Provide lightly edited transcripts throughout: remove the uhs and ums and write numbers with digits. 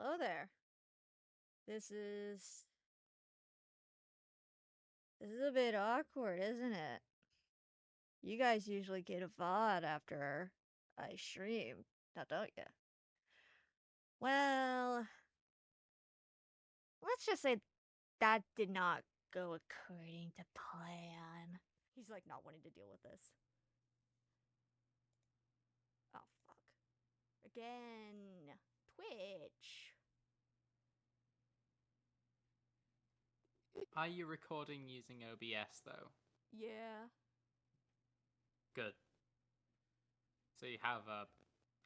Hello there. This is this is a bit awkward, isn't it? You guys usually get a VOD after I stream, now don't you? Well, let's just say that did not go according to plan. He's like not wanting to deal with this. Oh fuck. Again. Twitch. Are you recording using OBS though? Yeah. Good. So you have a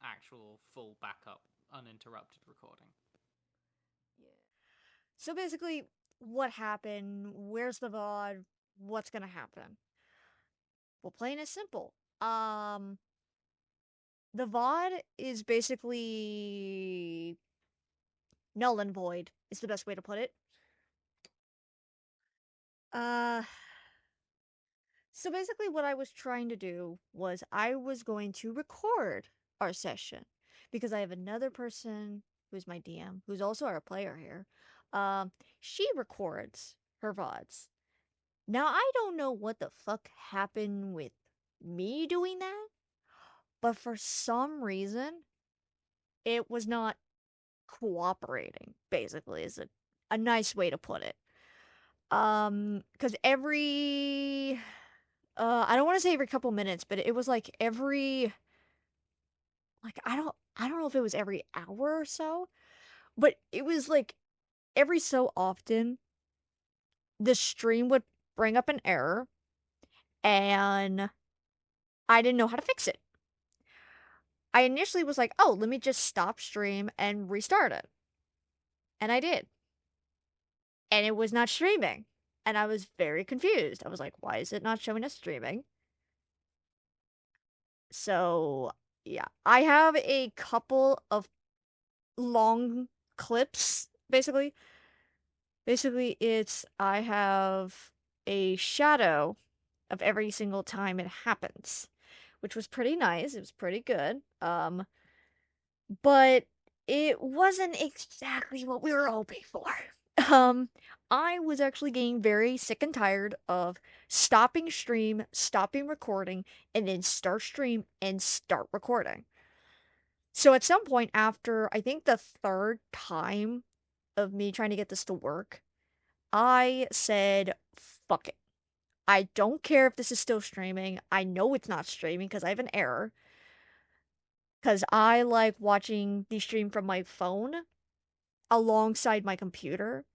actual full backup, uninterrupted recording. Yeah. So basically, what happened? Where's the VOD? What's gonna happen? Well, plain and simple. The VOD is basically null and void, is the best way to put it. Uh, so basically, what I was trying to do was I was going to record our session because I have another person who's my DM, who's also our player here. She records her VODs. Now, I don't know what the fuck happened with me doing that, but for some reason, it was not cooperating, basically, is a nice way to put it. Because every, I don't want to say every couple minutes, but it was like every, like, I don't know if it was every hour or so, but it was like every so often, the stream would bring up an error, and I didn't know how to fix it. I initially was like, oh, let me just stop stream and restart it. And I did. And it was not streaming. And I was very confused. I was like, why is it not showing us streaming? So, yeah. I have a couple of long clips, basically. Basically, I have a shadow of every single time it happens, which was pretty nice. It was pretty good. But it wasn't exactly what we were hoping for. Um, I was actually getting very sick and tired of stopping stream, stopping recording, and then start stream and start recording. So at some point after I think the third time of me trying to get this to work, I said, fuck it. I don't care if this is still streaming. I know it's not streaming because I have an error. Because I like watching the stream from my phone alongside my computer.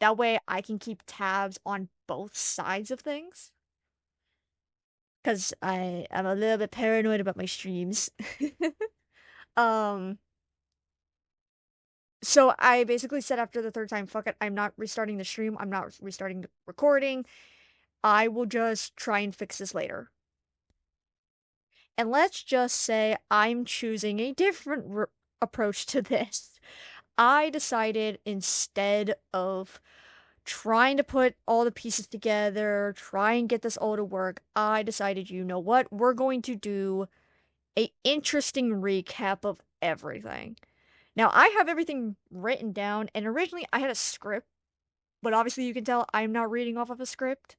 That way I can keep tabs on both sides of things. Because I am a little bit paranoid about my streams. um, so I basically said after the third time, fuck it, I'm not restarting the stream, I'm not restarting the recording. I will just try and fix this later. And let's just say I'm choosing a different approach to this. I decided instead of trying to put all the pieces together, try and get this all to work, I decided, you know what? We're going to do a interesting recap of everything. Now, I have everything written down, and originally I had a script, but obviously you can tell I'm not reading off of a script,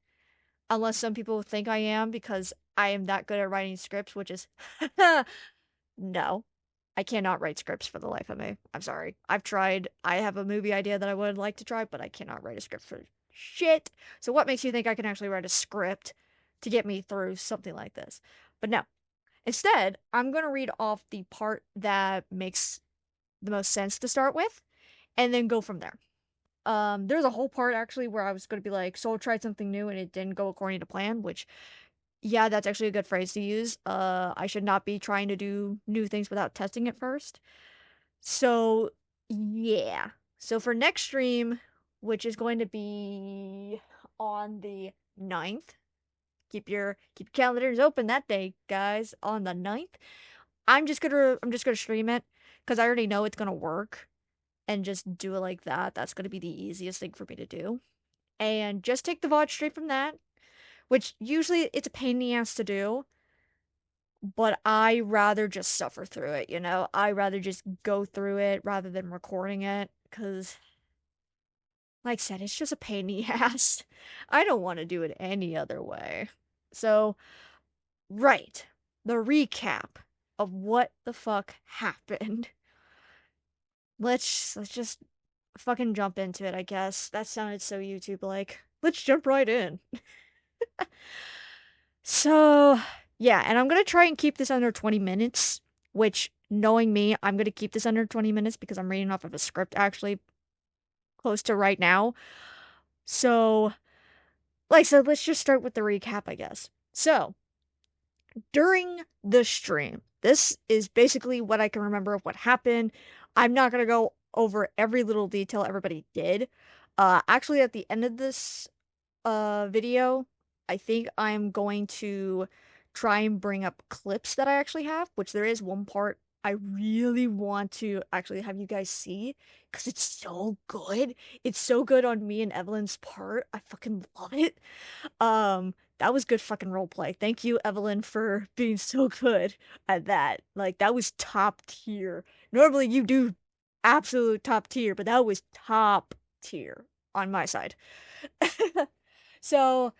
unless some people think I am because I am that good at writing scripts, which is no. I cannot write scripts for the life of me. I'm sorry. I've tried. I have a movie idea that I would like to try, but I cannot write a script for shit. So what makes you think I can actually write a script to get me through something like this? But no. Instead, I'm going to read off the part that makes the most sense to start with and then go from there. There's a whole part actually where I was going to be like, Soul tried something new and it didn't go according to plan, which yeah, that's actually a good phrase to use. I should not be trying to do new things without testing it first. So, yeah. So for next stream, which is going to be on the 9th, keep your calendars open that day, guys, on the 9th. I'm just gonna stream it because I already know it's gonna work and just do it like that. That's gonna be the easiest thing for me to do. And just take the VOD straight from that, which usually it's a pain in the ass to do. but I rather just suffer through it, you know? I rather just go through it rather than recording it because, like I said, it's just a pain in the ass. I don't want to do it any other way. So, right, the recap of what the fuck happened. Let's just fucking jump into it, I guess. That sounded so YouTube like. Let's jump right in. So, yeah, and I'm gonna try and keep this under 20 minutes, which, knowing me, I'm gonna keep this under 20 minutes because I'm reading off of a script actually close to right now. So, like I said, let's just start with the recap, I guess. So, during the stream, this is basically what I can remember of what happened. I'm not gonna go over every little detail everybody did. Actually, at the end of this video, I think I'm going to try and bring up clips that I actually have, which there is one part I really want to actually have you guys see because it's so good. It's so good on me and Evelyn's part. I fucking love it. That was good fucking role play. Thank you, Evelyn, for being so good at that. Like that was top tier. Normally you do absolute top tier, but that was top tier on my side. So,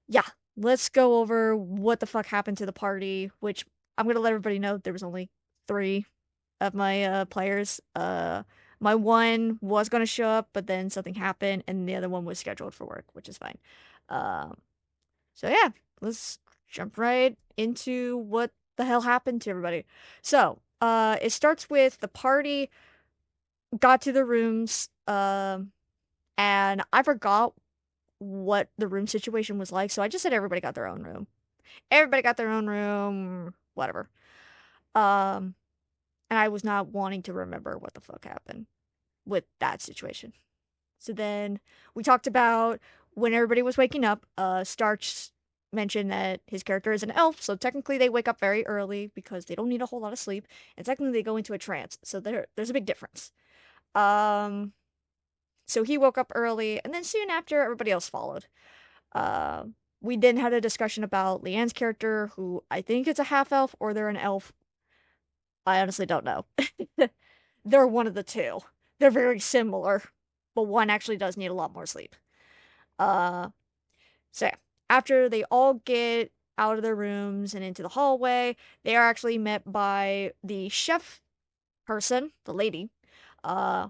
yeah, let's go over what the fuck happened to the party, which I'm gonna let everybody know there was only three of my players. My one was gonna show up, but then something happened, and the other one was scheduled for work, which is fine. Um, so yeah, let's jump right into what the hell happened to everybody. So, it starts with the party got to the rooms, and I forgot what the room situation was like, so I just said everybody got their own room. Everybody got their own room, whatever. Um, and I was not wanting to remember what the fuck happened with that situation. So then we talked about when everybody was waking up, Starch mentioned that his character is an elf, so technically they wake up very early because they don't need a whole lot of sleep, and technically they go into a trance, so there's a big difference. Um, so he woke up early, and then soon after, everybody else followed. Uh, we then had a discussion about Leanne's character, who I think it's a half elf or they're an elf. I honestly don't know. They're one of the two. They're very similar, but one actually does need a lot more sleep. Uh, so yeah, after they all get out of their rooms and into the hallway, they are actually met by the chef person, the lady,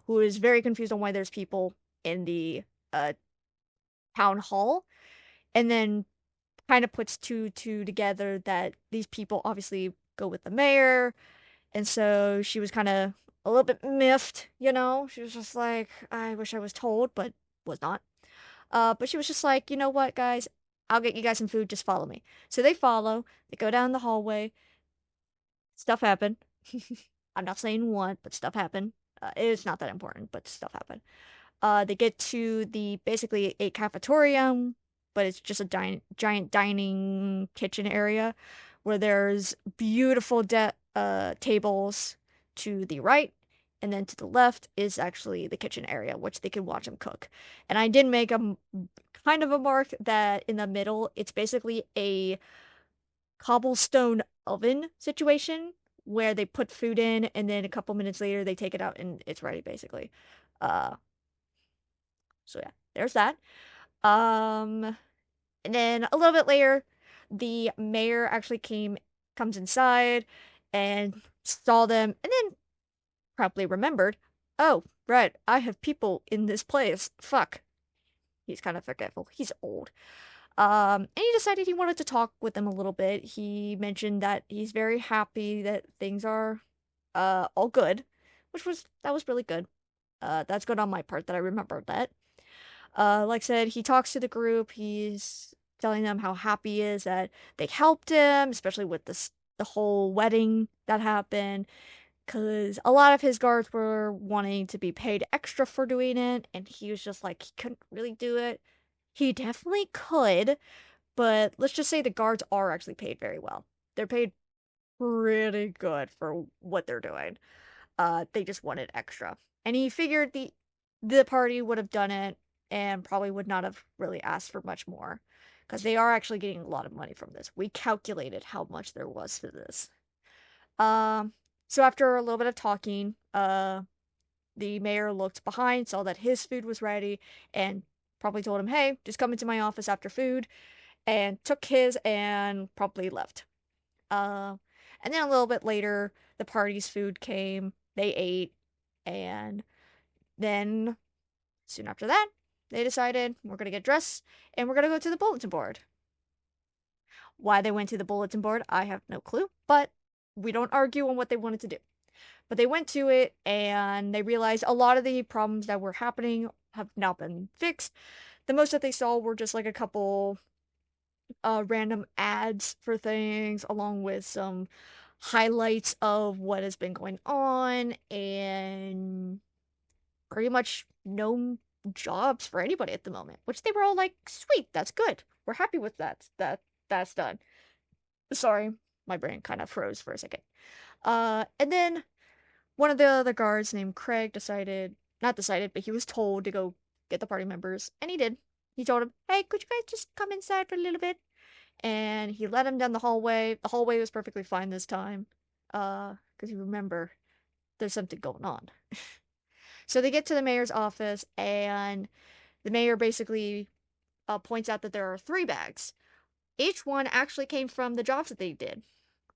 who is very confused on why there's people in the uh town hall, and then kind of puts two together that these people obviously go with the mayor, and so she was kind of a little bit miffed, you know. She was just like, I wish I was told, but was not. But she was just like, you know what, guys, I'll get you guys some food. Just follow me. So they follow. They go down the hallway. Stuff happened. I'm not saying what, but stuff happened. It's not that important, but stuff happened. They get to the basically a cafeteria, but it's just a giant dining kitchen area where there's beautiful tables to the right, and then to the left is actually the kitchen area, which they can watch them cook. And I did make kind of a mark that in the middle, it's basically a cobblestone oven situation where they put food in, and then a couple minutes later they take it out and it's ready basically. Uh, so yeah, there's that. Um, and then a little bit later, the mayor actually comes inside and saw them, and then promptly remembered, oh, right, I have people in this place. Fuck. He's kind of forgetful. He's old. And he decided he wanted to talk with them a little bit. He mentioned that he's very happy that things are all good, that was really good. That's good on my part that I remembered that. Like I said, he talks to the group. He's telling them how happy he is that they helped him, especially with the whole wedding that happened. Because a lot of his guards were wanting to be paid extra for doing it, and he was just like, he couldn't really do it. He definitely could, but let's just say the guards are actually paid very well. They're paid pretty good for what they're doing. They just wanted extra. And he figured the party would have done it and probably would not have really asked for much more. because they are actually getting a lot of money from this. We calculated how much there was for this. Um, so after a little bit of talking, the mayor looked behind, saw that his food was ready, and probably told him, "Hey, just come into my office after food," and took his and probably left. Uh, and then a little bit later, the party's food came. They ate, and then soon after that, they decided we're gonna get dressed and we're gonna go to the bulletin board. Why they went to the bulletin board, I have no clue, but we don't argue on what they wanted to do. But they went to it and they realized a lot of the problems that were happening have now been fixed. The most that they saw were just like a couple random ads for things, along with some highlights of what has been going on, and pretty much no jobs for anybody at the moment. Which they were all like, "Sweet, that's good. We're happy with that. That's done." Sorry, my brain kind of froze for a second. And then one of the other guards named Craig decided, not decided, but he was told to go get the party members, and he did. He told him, "Hey, could you guys just come inside for a little bit?" And he led him down the hallway. The hallway was perfectly fine this time. Because you remember, there's something going on. So they get to the mayor's office, and the mayor basically points out that there are three bags. Each one actually came from the jobs that they did.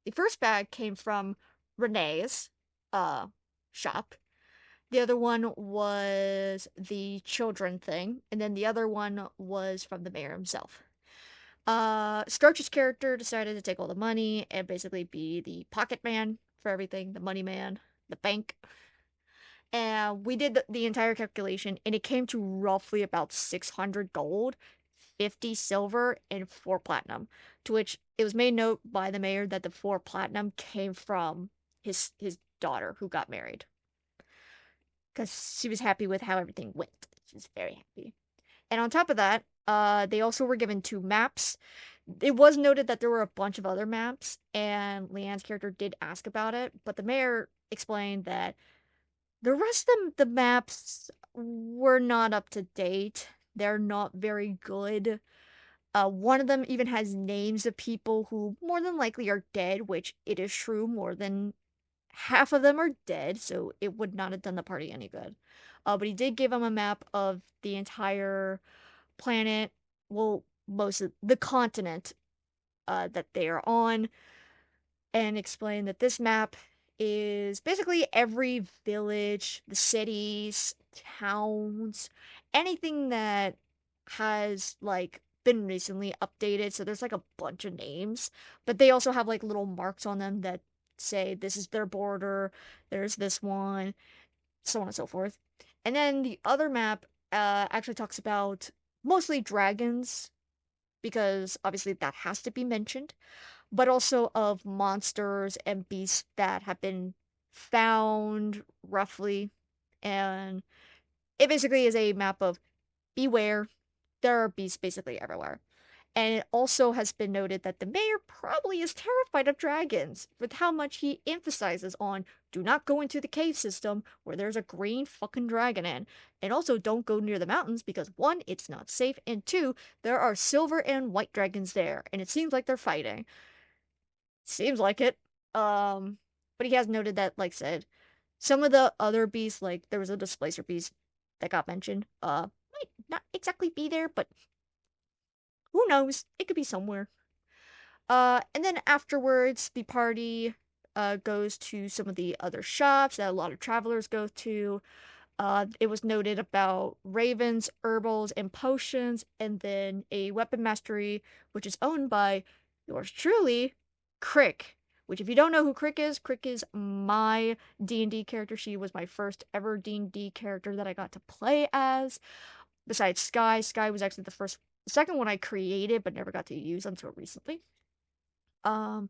The first bag came from Renee's uh, shop. The other one was the children thing, and then the other one was from the mayor himself. Starch's character decided to take all the money and basically be the pocket man for everything, the money man, the bank. And we did the entire calculation, and it came to roughly about 600 gold, 50 silver, and 4 platinum. To which it was made note by the mayor that the 4 platinum came from his daughter who got married. Because she was happy with how everything went. She was very happy. And on top of that, they also were given 2 maps. It was noted that there were a bunch of other maps, and Leanne's character did ask about it, but the mayor explained that the rest of the maps were not up to date. They're not very good. One of them even has names of people who more than likely are dead, which it is true, more than half of them are dead, so it would not have done the party any good. But he did give him a map of the entire planet, well, most of the continent that they are on, and explain that this map is basically every village, the cities, towns, anything that has like been recently updated. So there's like a bunch of names, but they also have like little marks on them that say this is their border, there's this one, so on and so forth. And then the other map actually talks about mostly dragons, because obviously that has to be mentioned, but also of monsters and beasts that have been found roughly. And it basically is a map of beware, there are beasts basically everywhere. And it also has been noted that the mayor probably is terrified of dragons, with how much he emphasizes on do not go into the cave system where there's a green fucking dragon in. And also don't go near the mountains because one, it's not safe, and two, there are silver and white dragons there, and it seems like they're fighting. Seems like it. But he has noted that, like I said, some of the other beasts, like there was a displacer beast that got mentioned, might not exactly be there, but who knows? It could be somewhere. And then afterwards, the party goes to some of the other shops that a lot of travelers go to. It was noted about ravens, herbals, and potions, and then a weapon mastery, which is owned by yours truly, Crick. Which, if you don't know who Crick is my D&D character. She was my first ever D&D character that I got to play as. Besides Sky, Sky was actually the second one I created, but never got to use until recently. Um,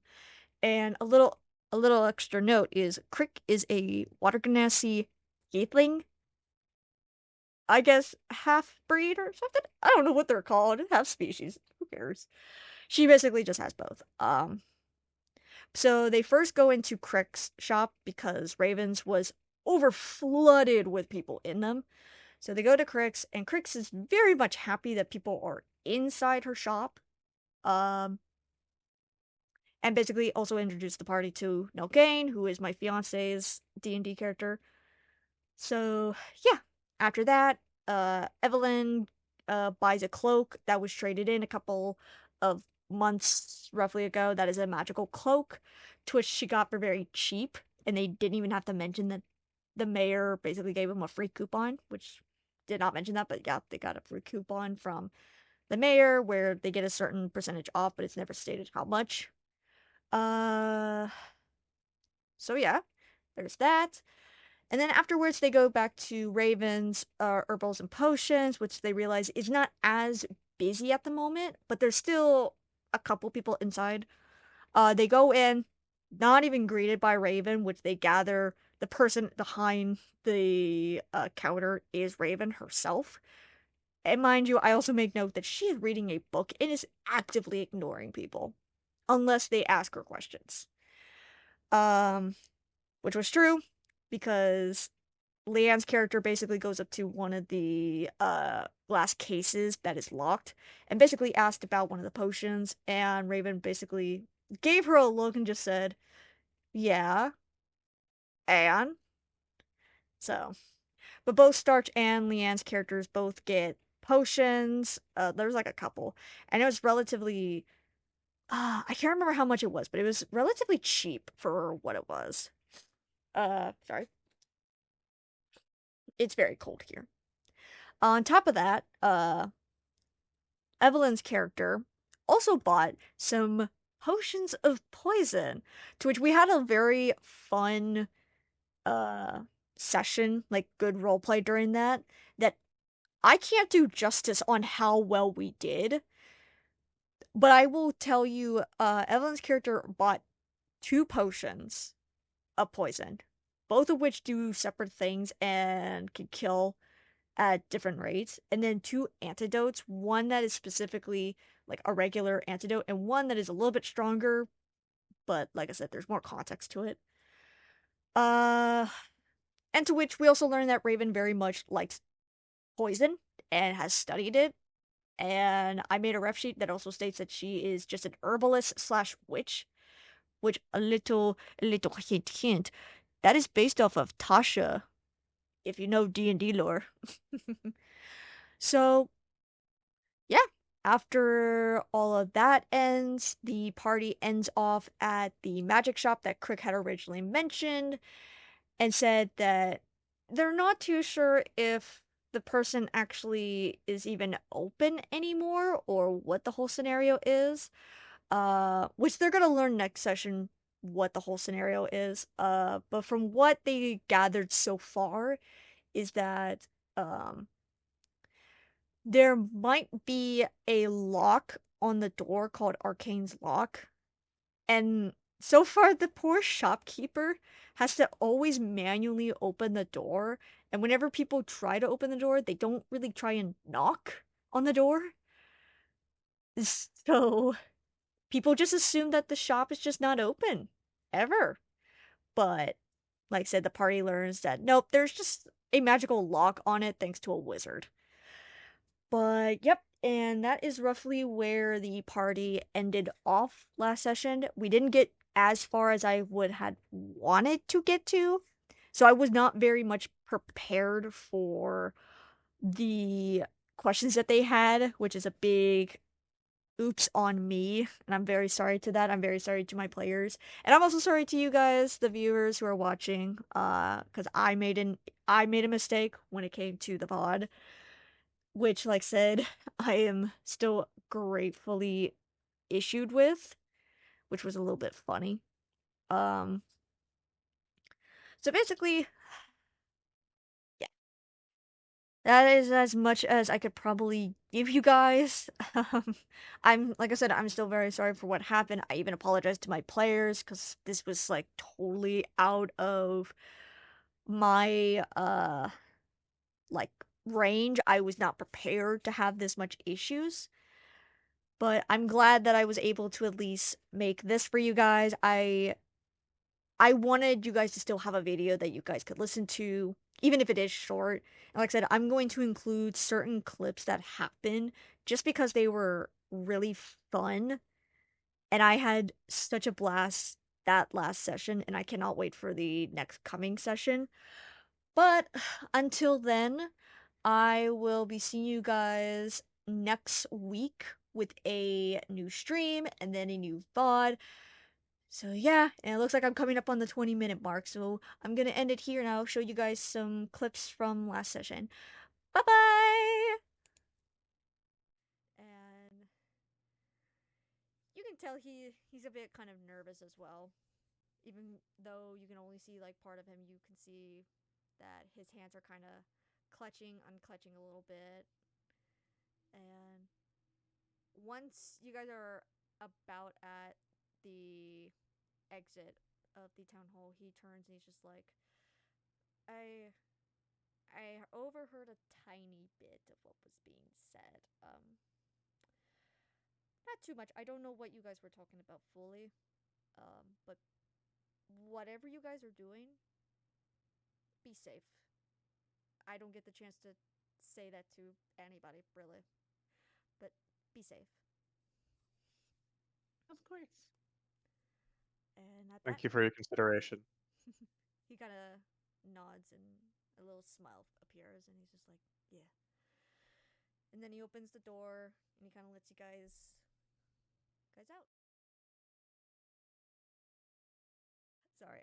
and a little extra note is Crick is a water genasi Gaethling, I guess half breed or something. I don't know what they're called. Half species. Who cares? She basically just has both. So they first go into Crick's shop because Ravens was over flooded with people in them. So they go to Crick's, and Crick's is very much happy that people are inside her shop Um, and basically also introduced the party to Nelkane, who is my fiance's D&D character. So yeah, after that, Evelyn buys a cloak that was traded in a couple of months roughly ago. That is a magical cloak, to which she got for very cheap, and they didn't even have to mention that the mayor basically gave them a free coupon, which did not mention that, but yeah, they got a free coupon from the mayor where they get a certain percentage off, but it's never stated how much. Uh, so yeah, there's that. And then afterwards, they go back to Raven's herbals and potions, which they realize is not as busy at the moment, but there's still a couple people inside. They go in, not even greeted by Raven, which they gather the person behind the counter is Raven herself. And mind you, I also make note that she is reading a book and is actively ignoring people unless they ask her questions. Um, which was true because Leanne's character basically goes up to one of the glass cases that is locked and basically asked about one of the potions, and Raven basically gave her a look and just said, "Yeah, and." So, but both Starch and Leanne's characters both get potions. There's like a couple, and it was relatively I can't remember how much it was, but it was relatively cheap for what it was. Sorry. It's very cold here. On top of that, Evelyn's character also bought some potions of poison, to which we had a very fun uh session, like good roleplay during that I can't do justice on how well we did, but I will tell you Evelyn's character bought two potions of poison, both of which do separate things and can kill at different rates, and then two antidotes, one that is specifically like a regular antidote, and one that is a little bit stronger, but like I said, there's more context to it. Uh, and to which we also learned that Raven very much likes poison and has studied it. And I made a ref sheet that also states that she is just an herbalist slash witch, which a little hint, that is based off of Tasha, if you know D&D lore. So yeah, after all of that ends, the party ends off at the magic shop that Crick had originally mentioned and said that they're not too sure if the person actually is even open anymore or what the whole scenario is. Which they're gonna learn next session what the whole scenario is. But from what they gathered so far is that um there might be a lock on the door called Arcane's Lock. And so far, the poor shopkeeper has to always manually open the door. And whenever people try to open the door, they don't really try and knock on the door. So people just assume that the shop is just not open ever. But like I said, the party learns that nope, there's just a magical lock on it thanks to a wizard. But yep, and that is roughly where the party ended off last session. We didn't get as far as I would had wanted to get to. So I was not very much prepared for the questions that they had, which is a big oops on me, and I'm very sorry to that. I'm very sorry to my players. And I'm also sorry to you guys, the viewers who are watching, cuz I made a mistake when it came to the pod, which, like said, I am still gratefully issued with, which was a little bit funny. Um, so basically, yeah, that is as much as I could probably give you guys. I'm, like I said, I'm still very sorry for what happened. I even apologize to my players because this was like totally out of my like range. I was not prepared to have this much issues. But I'm glad that I was able to at least make this for you guys. I wanted you guys to still have a video that you guys could listen to, even if it is short. And like I said, I'm going to include certain clips that happen just because they were really fun, and I had such a blast that last session, and I cannot wait for the next coming session. But until then, I will be seeing you guys next week with a new stream and then a new VOD. So yeah, and it looks like I'm coming up on the 20-minute mark, so I'm gonna end it here and I'll show you guys some clips from last session. Bye bye! And you can tell he's a bit kind of nervous as well. Even though you can only see like part of him, you can see that his hands are kind of clutching, unclutching a little bit. And once you guys are about at the exit of the town hall, he turns and he's just like, I I overheard a tiny bit of what was being said. Not too much. I don't know what you guys were talking about fully. But whatever you guys are doing, be safe. I don't get the chance to say that to anybody, really. But be safe. Of course. And at that, Thank you for your consideration. he kind of nods and a little smile appears, and he's just like, yeah. And then he opens the door and he kind of lets you guys out. Sorry,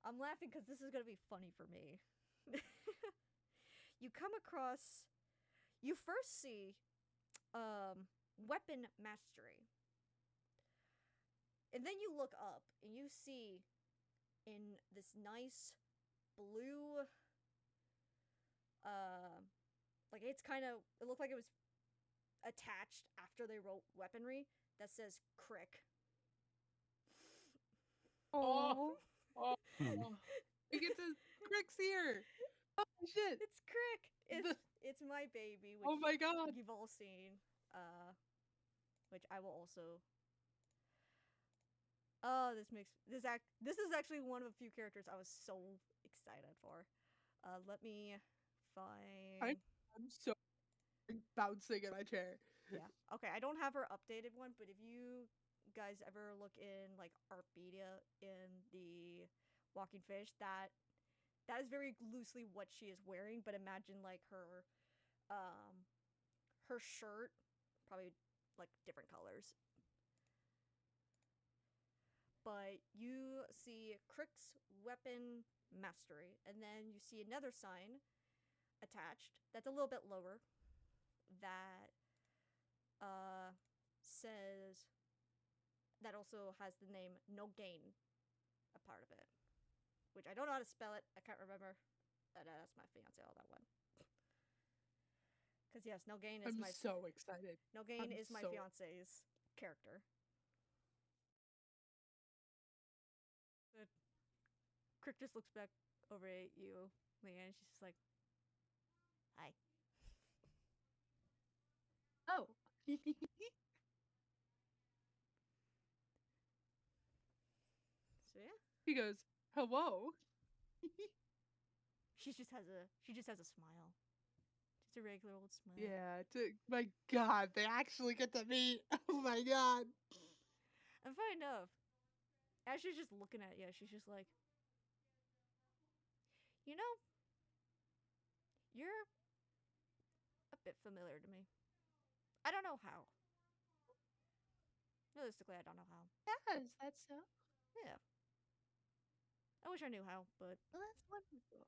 I'm laughing because this is gonna be funny for me. You come across, you first see, weapon mastery, and then you look up and you see in this nice blue, like it's kind of, it looked like it was attached after they wrote weaponry that says crick. Oh, oh, Hmm. we get to Crick's here. Oh shit! It's crick. It's my baby, which Oh my god! you've all seen. Which I will also. Oh, this is actually one of a few characters I was so excited for. Let me find. I'm so bouncing in my chair. Yeah. Okay, I don't have her updated one, but if you guys ever look in like Artpedia in the Walking Fish, that is very loosely what she is wearing. But imagine like her shirt, probably like different colors. But you see Crick's weapon mastery, and then you see another sign attached that's a little bit lower that says, that also has the name No Gain a part of it, which I don't know how to spell it. I can't remember. That's my fiance. All that one. Because yes, No Gain is I'm my so excited. No Gain I'm is my so- fiance's character. But Crick just looks back over at you, Leanne. She's just like, "Hi." Oh. So yeah, He goes, hello. she just has a smile, just a regular old smile. Yeah, my god, they actually get to meet. Oh my god. And funny enough, as she's just looking at you, she's just like, you know, you're a bit familiar to me. I don't know how. Realistically, I don't know how. Yes, that's so. Yeah. I wish I knew how, but Well, that's wonderful.